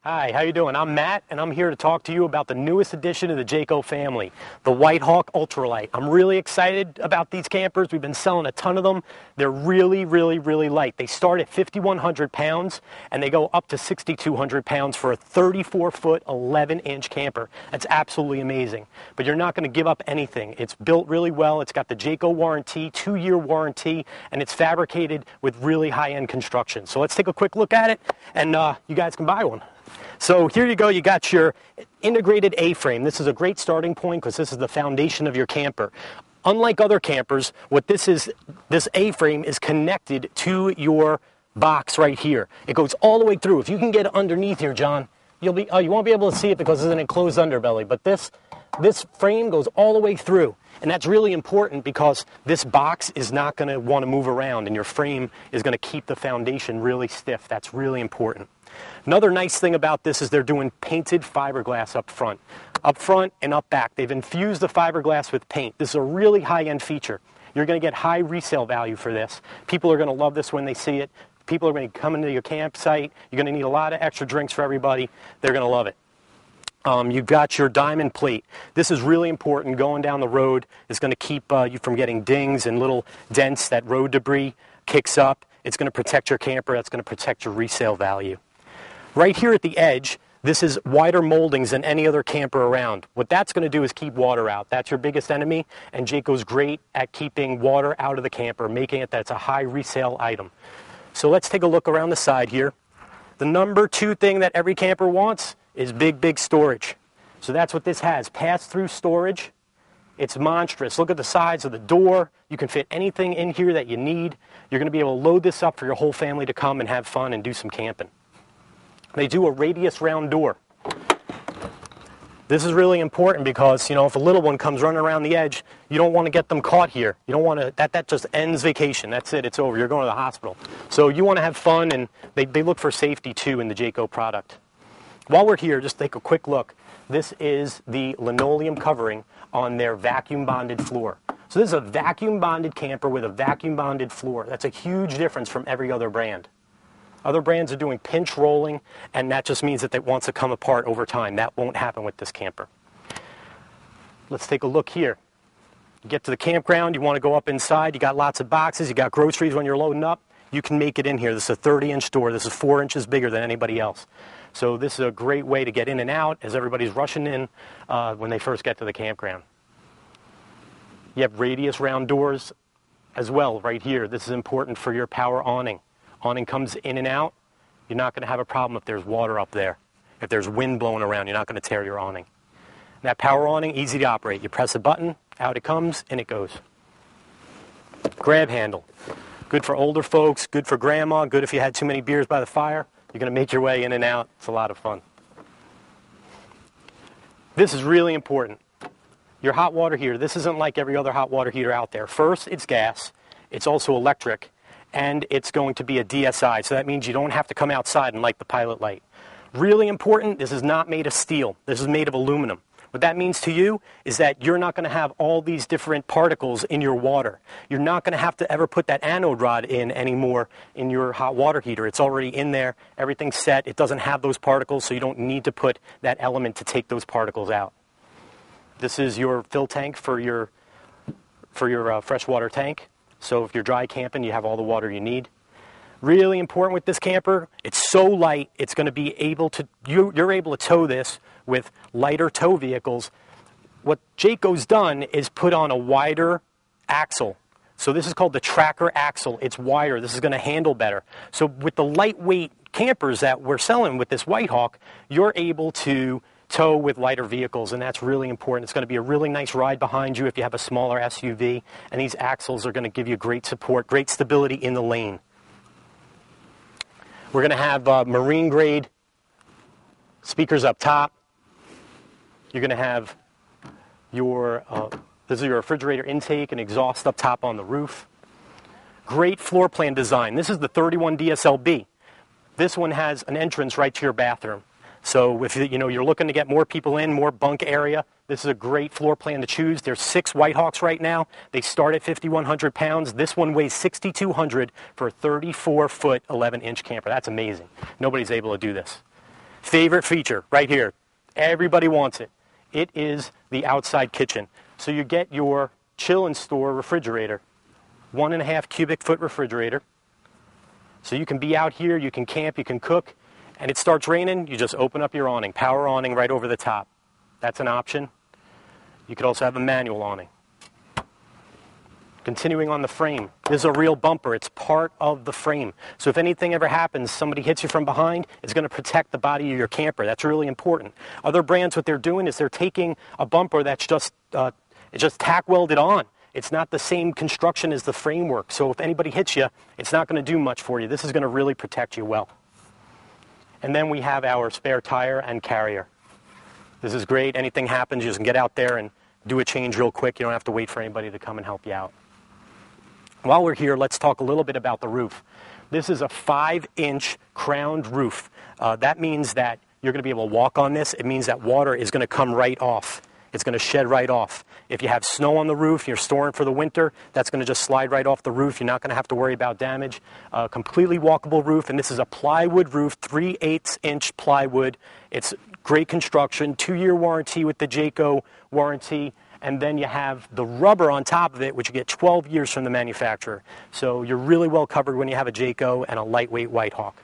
Hi, how you doing? I'm Matt, and I'm here to talk to you about the newest addition to the Jayco family, the White Hawk Ultralight. I'm really excited about these campers. We've been selling a ton of them. They're really light. They start at 5,100 pounds, and they go up to 6,200 pounds for a 34-foot, 11-inch camper. That's absolutely amazing. But you're not going to give up anything. It's built really well. It's got the Jayco warranty, 2-year warranty, and it's fabricated with really high-end construction. So let's take a quick look at it, and you guys can buy one. So here you go, you got your integrated A-frame. This is a great starting point because this is the foundation of your camper. Unlike other campers, what this is, this A-frame is connected to your box right here. It goes all the way through. If you can get underneath here, John, you won't be able to see it because it's an enclosed underbelly, but this frame goes all the way through. And that's really important because this box is not going to want to move around, and your frame is going to keep the foundation really stiff. That's really important. Another nice thing about this is they're doing painted fiberglass up front and up back. They've infused the fiberglass with paint. This is a really high-end feature. You're going to get high resale value for this. People are going to love this when they see it. People are going to come into your campsite. You're going to need a lot of extra drinks for everybody. They're going to love it. You've got your diamond plate. This is really important. Going down the road is going to keep you from getting dings and little dents that road debris kicks up. It's going to protect your camper. That's going to protect your resale value. Right here at the edge, this is wider moldings than any other camper around. What that's going to do is keep water out. That's your biggest enemy, and Jayco's great at keeping water out of the camper, making it that it's a high resale item. So let's take a look around the side here. The number 2 thing that every camper wants is big storage. So that's what this has, pass-through storage. It's monstrous. Look at the size of the door. You can fit anything in here that you need. You're going to be able to load this up for your whole family to come and have fun and do some camping. They do a radius round door. This is really important because, if a little one comes running around the edge, you don't want to get them caught here. You don't want to, that just ends vacation. That's it, it's over. You're going to the hospital. So you want to have fun, and they look for safety too in the Jayco product. While we're here, just take a quick look. This is the linoleum covering on their vacuum bonded floor. So this is a vacuum bonded camper with a vacuum bonded floor. That's a huge difference from every other brand. Other brands are doing pinch rolling, and that just means that it wants to come apart over time. That won't happen with this camper. Let's take a look here. You get to the campground, you want to go up inside, you got lots of boxes, you got groceries when you're loading up, you can make it in here. This is a 30-inch door. This is 4 inches bigger than anybody else. So this is a great way to get in and out as everybody's rushing in when they first get to the campground. You have radius round doors as well right here. This is important for your power awning. Awning comes in and out. You're not going to have a problem if there's water up there. If there's wind blowing around, you're not going to tear your awning. That power awning, easy to operate. You press a button, out it comes, and it goes. Grab handle. Good for older folks, good for grandma, good if you had too many beers by the fire. You're going to make your way in and out. It's a lot of fun. This is really important. Your hot water heater, this isn't like every other hot water heater out there. First, it's gas. It's also electric. And it's going to be a DSI, so that means you don't have to come outside and light the pilot light. Really important, this is not made of steel. This is made of aluminum. What that means to you is that you're not going to have all these different particles in your water. You're not going to have to ever put that anode rod in anymore in your hot water heater. It's already in there. Everything's set. It doesn't have those particles, so you don't need to put that element to take those particles out. This is your fill tank for your freshwater tank. So if you're dry camping, you have all the water you need. Really important with this camper, it's so light, it's going to be able to, you're able to tow this with lighter tow vehicles. What Jayco's done is put on a wider axle. So this is called the tracker axle. It's wider. This is going to handle better. So with the lightweight campers that we're selling with this White Hawk, you're able to tow with lighter vehicles, and that's really important. It's going to be a really nice ride behind you if you have a smaller SUV, and these axles are going to give you great support, great stability in the lane. We're going to have marine grade speakers up top. You're going to have your this is your refrigerator intake and exhaust up top on the roof. Great floor plan design. This is the 31 DSLB. This one has an entrance right to your bathroom. So if you're looking to get more people in, more bunk area, this is a great floor plan to choose. There's 6 White Hawks right now. They start at 5,100 pounds. This one weighs 6,200 for a 34-foot, 11-inch camper. That's amazing. Nobody's able to do this. Favorite feature right here. Everybody wants it. It is the outside kitchen. So you get your chill and store refrigerator, 1.5 cubic foot refrigerator. So you can be out here, you can camp, you can cook, and it starts raining, you just open up your awning, power awning right over the top. That's an option. You could also have a manual awning. Continuing on the frame, this is a real bumper. It's part of the frame. So if anything ever happens, somebody hits you from behind, it's going to protect the body of your camper. That's really important. Other brands, what they're doing is they're taking a bumper that's just tack welded on. It's not the same construction as the framework. So if anybody hits you, it's not going to do much for you. This is going to really protect you well. And then we have our spare tire and carrier. This is great. Anything happens, you just can get out there and do a change real quick. You don't have to wait for anybody to come and help you out. While we're here, let's talk a little bit about the roof. This is a 5-inch crowned roof. That means that you're going to be able to walk on this. It means that water is going to come right off. It's going to shed right off. If you have snow on the roof, you're storing for the winter, that's going to just slide right off the roof. You're not going to have to worry about damage. Completely walkable roof, and this is a plywood roof, 3/8-inch plywood. It's great construction, 2-year warranty with the Jayco warranty. And then you have the rubber on top of it, which you get 12 years from the manufacturer. So you're really well covered when you have a Jayco and a lightweight White Hawk.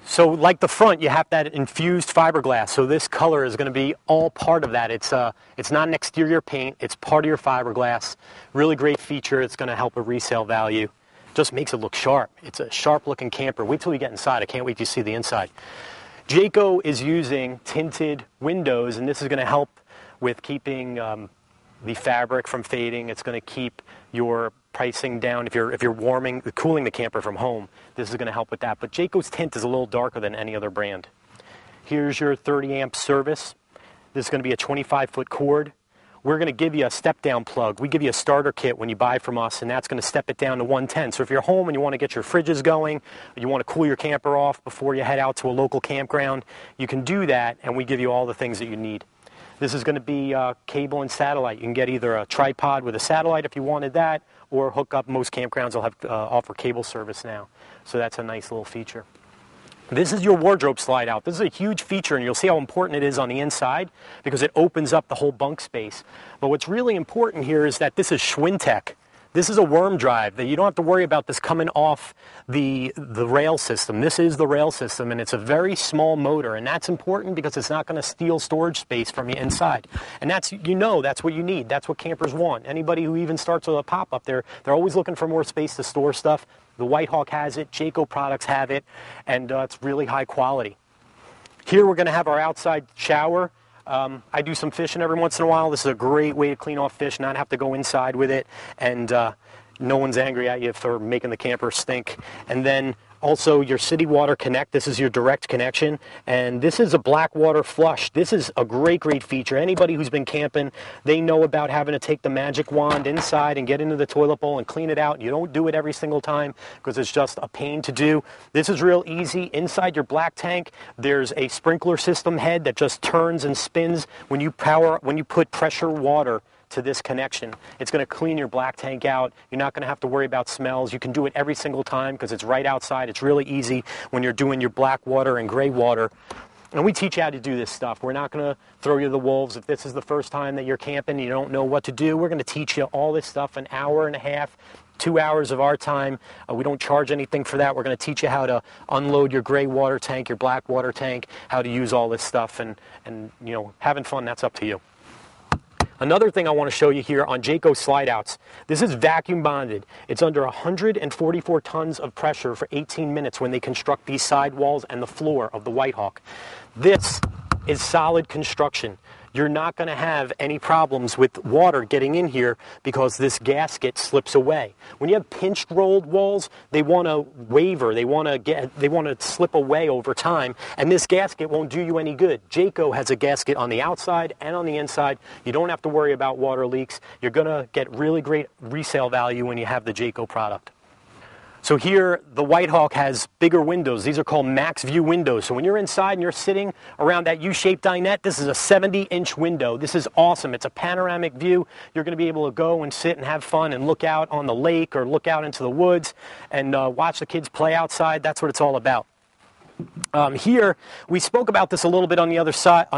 So like the front, you have that infused fiberglass. So this color is going to be all part of that. It's not an exterior paint. It's part of your fiberglass. Really great feature. It's going to help a resale value. Just makes it look sharp. It's a sharp-looking camper. Wait till you get inside. I can't wait to see the inside. Jayco is using tinted windows, and this is going to help with keeping the fabric from fading. It's going to keep your pricing down if you're cooling the camper from home. This is going to help with that. But Jayco's tint is a little darker than any other brand. Here's your 30-amp service. This is going to be a 25-foot cord. We're going to give you a step-down plug. We give you a starter kit when you buy from us, and that's going to step it down to 110. So if you're home and you want to get your fridges going, or you want to cool your camper off before you head out to a local campground, you can do that, and we give you all the things that you need. This is going to be cable and satellite. You can get either a tripod with a satellite if you wanted that, or hook up. Most campgrounds will have offer cable service now. So that's a nice little feature. This is your wardrobe slide out. This is a huge feature, and you'll see how important it is on the inside because it opens up the whole bunk space. But what's really important here is that this is Schwintech. This is a worm drive that you don't have to worry about this coming off the rail system. This is the rail system, and it's a very small motor, and that's important because it's not going to steal storage space from you inside. And that's what you need. That's what campers want. Anybody who even starts with a pop-up, they're always looking for more space to store stuff. The White Hawk has it, Jayco products have it, and it's really high quality. Here we're going to have our outside shower. I do some fishing every once in a while. This is a great way to clean off fish, not have to go inside with it, and no one's angry at you for making the camper stink. And then also your City Water Connect. This is your direct connection, and this is a black water flush. This is a great feature. Anybody who's been camping, they know about having to take the magic wand inside and get into the toilet bowl and clean it out. You don't do it every single time because it's just a pain to do. This is real easy. Inside your black tank, there's a sprinkler system head that just turns and spins when you put pressure water to this connection. It's going to clean your black tank out. You're not going to have to worry about smells. You can do it every single time because it's right outside. It's really easy when you're doing your black water and gray water. And we teach you how to do this stuff. We're not going to throw you to the wolves. If this is the first time that you're camping and you don't know what to do, we're going to teach you all this stuff, an hour and a half, 2 hours of our time. We don't charge anything for that. We're going to teach you how to unload your gray water tank, your black water tank, how to use all this stuff, and having fun, that's up to you. Another thing I want to show you here on Jayco slide outs. This is vacuum bonded. It's under 144 tons of pressure for 18 minutes when they construct these side walls and the floor of the White Hawk. This is solid construction. You're not going to have any problems with water getting in here because this gasket slips away. When you have pinched rolled walls, they want to waver. They want to slip away over time, and this gasket won't do you any good. Jayco has a gasket on the outside and on the inside. You don't have to worry about water leaks. You're going to get really great resale value when you have the Jayco product. So here, the White Hawk has bigger windows. These are called max view windows. So when you're inside and you're sitting around that U-shaped dinette, this is a 70-inch window. This is awesome. It's a panoramic view. You're going to be able to go and sit and have fun and look out on the lake or look out into the woods and watch the kids play outside. That's what it's all about. Here, we spoke about this a little bit on the other side,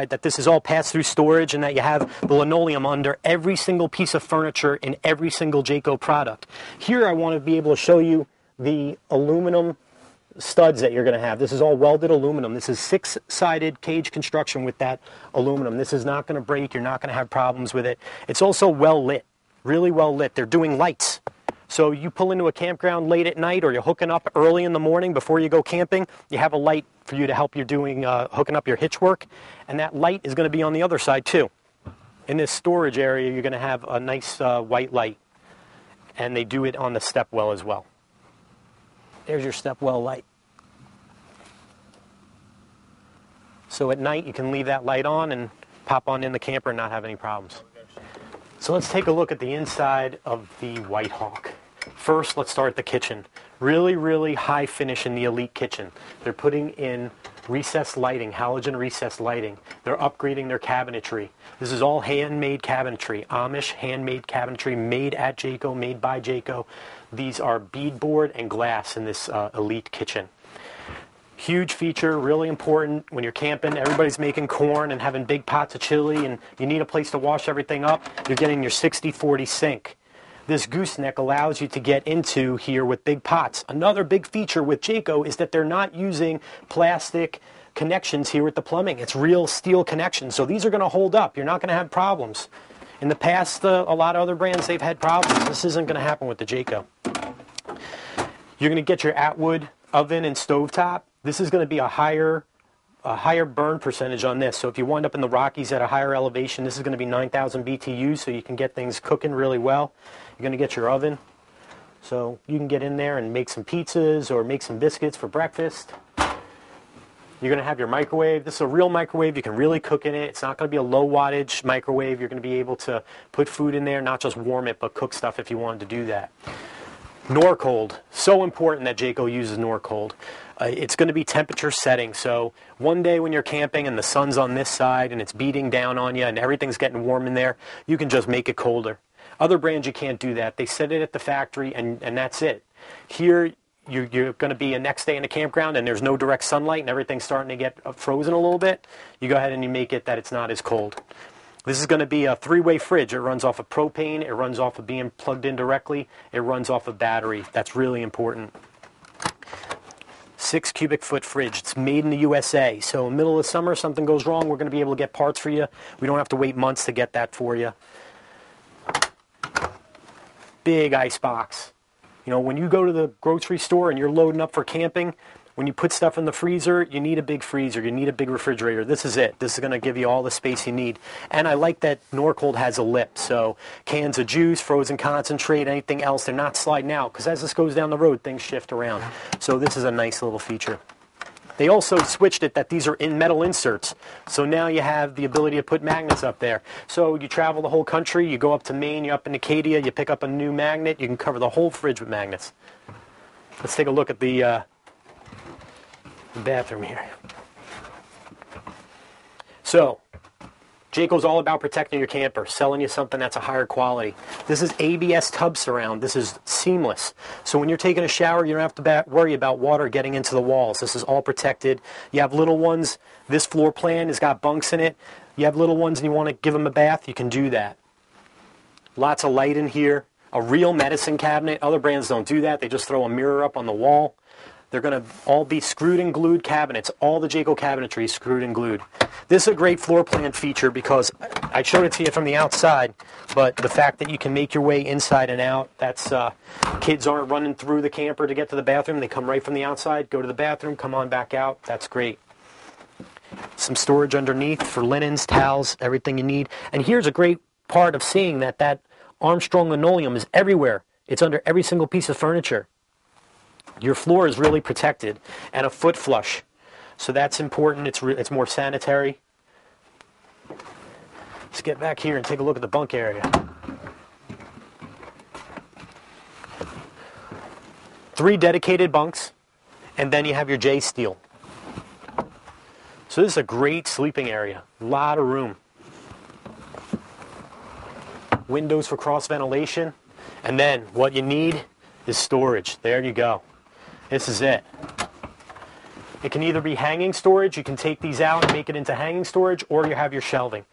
that this is all pass-through storage and that you have the linoleum under every single piece of furniture in every single Jayco product. Here, I want to be able to show you the aluminum studs that you're going to have. This is all welded aluminum. This is 6-sided cage construction with that aluminum. This is not going to break. You're not going to have problems with it. It's also well lit, really well lit. They're doing lights. So you pull into a campground late at night, or you're hooking up early in the morning before you go camping, you have a light for you to help you doing hooking up your hitch work, and that light is going to be on the other side too. In this storage area, you're going to have a nice white light, and they do it on the step well as well. There's your step well light. So at night, you can leave that light on and pop on in the camper and not have any problems. So let's take a look at the inside of the White Hawk. First, let's start at the kitchen. Really, really high finish in the Elite kitchen. They're putting in recessed lighting, halogen recessed lighting. They're upgrading their cabinetry. This is all handmade cabinetry, Amish handmade cabinetry, made at Jayco, made by Jayco. These are beadboard and glass in this Elite kitchen. Huge feature, really important when you're camping. Everybody's making corn and having big pots of chili, and you need a place to wash everything up. You're getting your 60/40 sink. This gooseneck allows you to get into here with big pots. Another big feature with Jayco is that they're not using plastic connections here with the plumbing. It's real steel connections, so these are going to hold up. You're not going to have problems. In the past, a lot of other brands, they've had problems. This isn't going to happen with the Jayco. You're going to get your Atwood oven and stovetop. This is going to be a higher burn percentage on this. So if you wind up in the Rockies at a higher elevation, this is going to be 9,000 BTUs, so you can get things cooking really well. You're going to get your oven, so you can get in there and make some pizzas or make some biscuits for breakfast. You're going to have your microwave. This is a real microwave. You can really cook in it. It's not going to be a low wattage microwave. You're going to be able to put food in there, not just warm it, but cook stuff if you wanted to do that. Norcold, so important that Jayco uses Norcold. It's going to be temperature setting, so one day when you're camping and the sun's on this side and it's beating down on you and everything's getting warm in there, you can just make it colder. Other brands, you can't do that. They set it at the factory and that's it. Here, you're going to be a next day in a campground and there's no direct sunlight and everything's starting to get frozen a little bit. You go ahead and you make it that it's not as cold. This is going to be a 3-way fridge. It runs off of propane. It runs off of being plugged in directly. It runs off of battery. That's really important. 6 cubic foot fridge. It's made in the USA. So in the middle of summer, if something goes wrong, we're going to be able to get parts for you. We don't have to wait months to get that for you. Big ice box. You know, when you go to the grocery store and you're loading up for camping, when you put stuff in the freezer, you need a big freezer. You need a big refrigerator. This is it. This is going to give you all the space you need. And I like that Norcold has a lip. So cans of juice, frozen concentrate, anything else, they're not sliding out. Because as this goes down the road, things shift around. So this is a nice little feature. They also switched it that these are in metal inserts. So now you have the ability to put magnets up there. So you travel the whole country. You go up to Maine, you're up in Acadia, you pick up a new magnet. You can cover the whole fridge with magnets. Let's take a look at the bathroom here. So, Jayco's all about protecting your camper, selling you something that's a higher quality. This is ABS tub surround. This is seamless. So when you're taking a shower, you don't have to worry about water getting into the walls. This is all protected. You have little ones. This floor plan has got bunks in it. You have little ones and you want to give them a bath, you can do that. Lots of light in here. A real medicine cabinet. Other brands don't do that. They just throw a mirror up on the wall. They're going to all be screwed and glued cabinets. All the Jayco cabinetry is screwed and glued. This is a great floor plan feature because I showed it to you from the outside, but the fact that you can make your way inside and out, that's kids aren't running through the camper to get to the bathroom. They come right from the outside, go to the bathroom, come on back out. That's great. Some storage underneath for linens, towels, everything you need. And here's a great part of seeing that Armstrong linoleum is everywhere. It's under every single piece of furniture. Your floor is really protected, and a foot flush. So that's important. It's more sanitary. Let's get back here and take a look at the bunk area. 3 dedicated bunks, and then you have your J steel. So this is a great sleeping area. A lot of room. Windows for cross ventilation, and then what you need is storage. There you go. This is it. It can either be hanging storage, you can take these out and make it into hanging storage, or you have your shelving.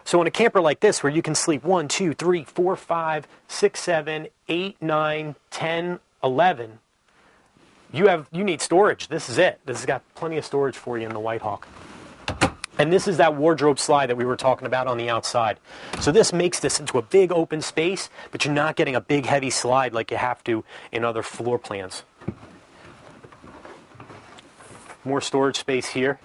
So in a camper like this, where you can sleep 1, 2, 3, 4, 5, 6, 7, 8, 9, 10, 11, you need storage. This is it. This has got plenty of storage for you in the White Hawk. And this is that wardrobe slide that we were talking about on the outside. So this makes this into a big open space, but you're not getting a big heavy slide like you have to in other floor plans. More storage space here.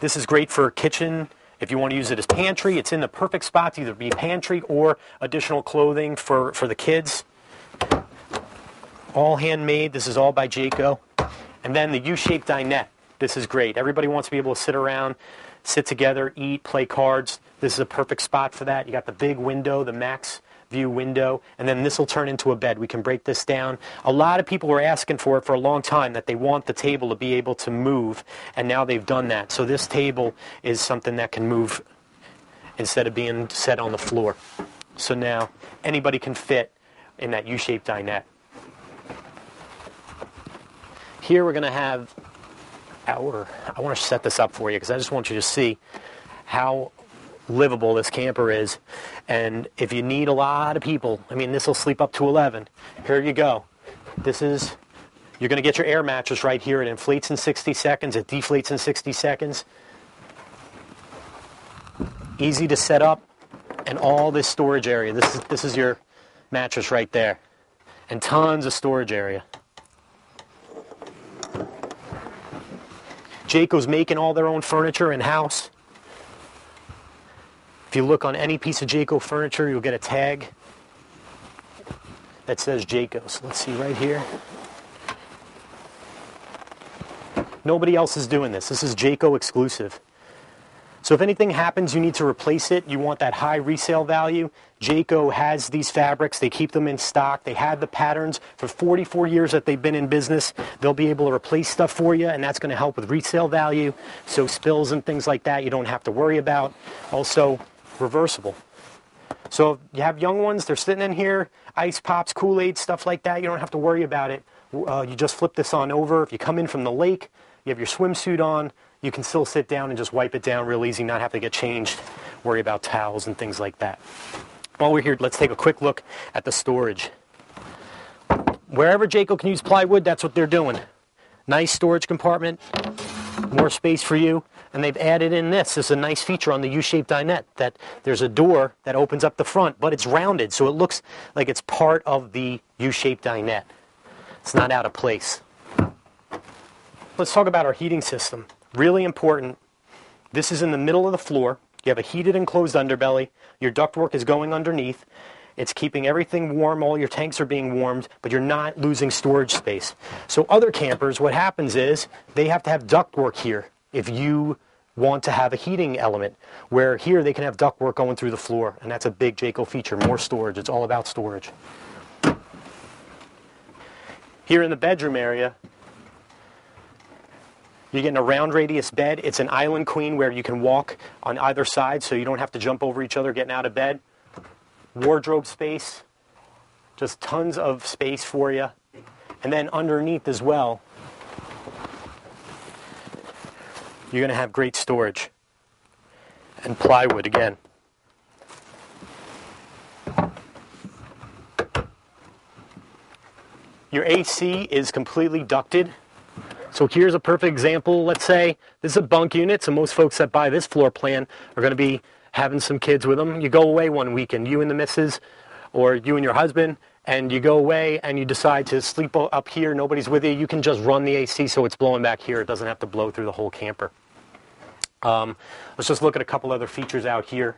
This is great for a kitchen. If you want to use it as pantry, it's in the perfect spot to either be pantry or additional clothing for the kids. All handmade. This is all by Jayco. And then the U-shaped dinette. This is great. Everybody wants to be able to sit around, sit together, eat, play cards. This is a perfect spot for that. You got the big window, the max view window, and then this will turn into a bed. We can break this down. A lot of people were asking for it for a long time, that they want the table to be able to move, and now they've done that. So this table is something that can move instead of being set on the floor. So now anybody can fit in that U-shaped dinette. Here we're going to have I want to set this up for you because I just want you to see how livable this camper is. And if you need a lot of people, I mean, this will sleep up to 11. Here you go. You're going to get your air mattress right here. It inflates in 60 seconds. It deflates in 60 seconds. Easy to set up. And all this storage area. This is your mattress right there. And tons of storage area. Jayco's making all their own furniture in-house. If you look on any piece of Jayco furniture, you'll get a tag that says Jayco. So let's see right here. Nobody else is doing this. This is Jayco exclusive. So if anything happens, you need to replace it. You want that high resale value. Jayco has these fabrics. They keep them in stock. They had the patterns for 44 years that they've been in business. They'll be able to replace stuff for you, and that's going to help with resale value. So spills and things like that you don't have to worry about. Also, reversible. So if you have young ones, they're sitting in here, ice pops, Kool-Aid, stuff like that. You don't have to worry about it. You just flip this on over. If you come in from the lake, you have your swimsuit on, you can still sit down and just wipe it down real easy, not have to get changed, worry about towels and things like that. While we're here, let's take a quick look at the storage. Wherever Jayco can use plywood, that's what they're doing. Nice storage compartment, more space for you, and they've added in this. This is a nice feature on the U-shaped dinette, that there's a door that opens up the front, but it's rounded, so it looks like it's part of the U-shaped dinette. It's not out of place. Let's talk about our heating system. Really important. This is in the middle of the floor. You have a heated enclosed underbelly. Your ductwork is going underneath. It's keeping everything warm. All your tanks are being warmed, but you're not losing storage space. So other campers, what happens is they have to have ductwork here if you want to have a heating element, where here they can have ductwork going through the floor, and that's a big Jayco feature, more storage. It's all about storage. Here in the bedroom area, you're getting a round radius bed. It's an island queen where you can walk on either side so you don't have to jump over each other getting out of bed. Wardrobe space, just tons of space for you. And then underneath as well, you're going to have great storage. And plywood again. Your AC is completely ducted. So here's a perfect example. Let's say this is a bunk unit, so most folks that buy this floor plan are going to be having some kids with them. You go away one weekend, you and the missus, or you and your husband, and you go away and you decide to sleep up here, nobody's with you. You can just run the AC so it's blowing back here. It doesn't have to blow through the whole camper. Let's just look at a couple other features out here.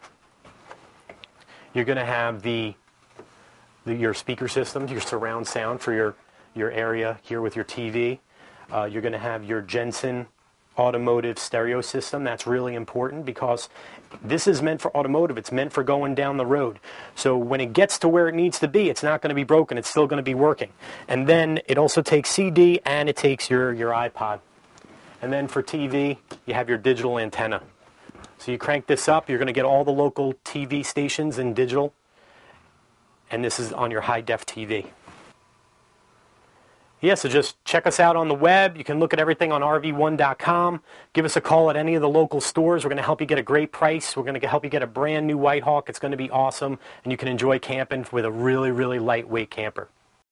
You're going to have your speaker system, your surround sound for your area here with your TV. You're going to have your Jensen automotive stereo system. That's really important because this is meant for automotive. It's meant for going down the road. So when it gets to where it needs to be, it's not going to be broken. It's still going to be working. And then it also takes CD and it takes your iPod. And then for TV, you have your digital antenna. So you crank this up, you're going to get all the local TV stations in digital. And this is on your high-def TV. Yeah, so just check us out on the web. You can look at everything on RV1.com. Give us a call at any of the local stores. We're going to help you get a great price. We're going to help you get a brand new White Hawk. It's going to be awesome, and you can enjoy camping with a really, really lightweight camper.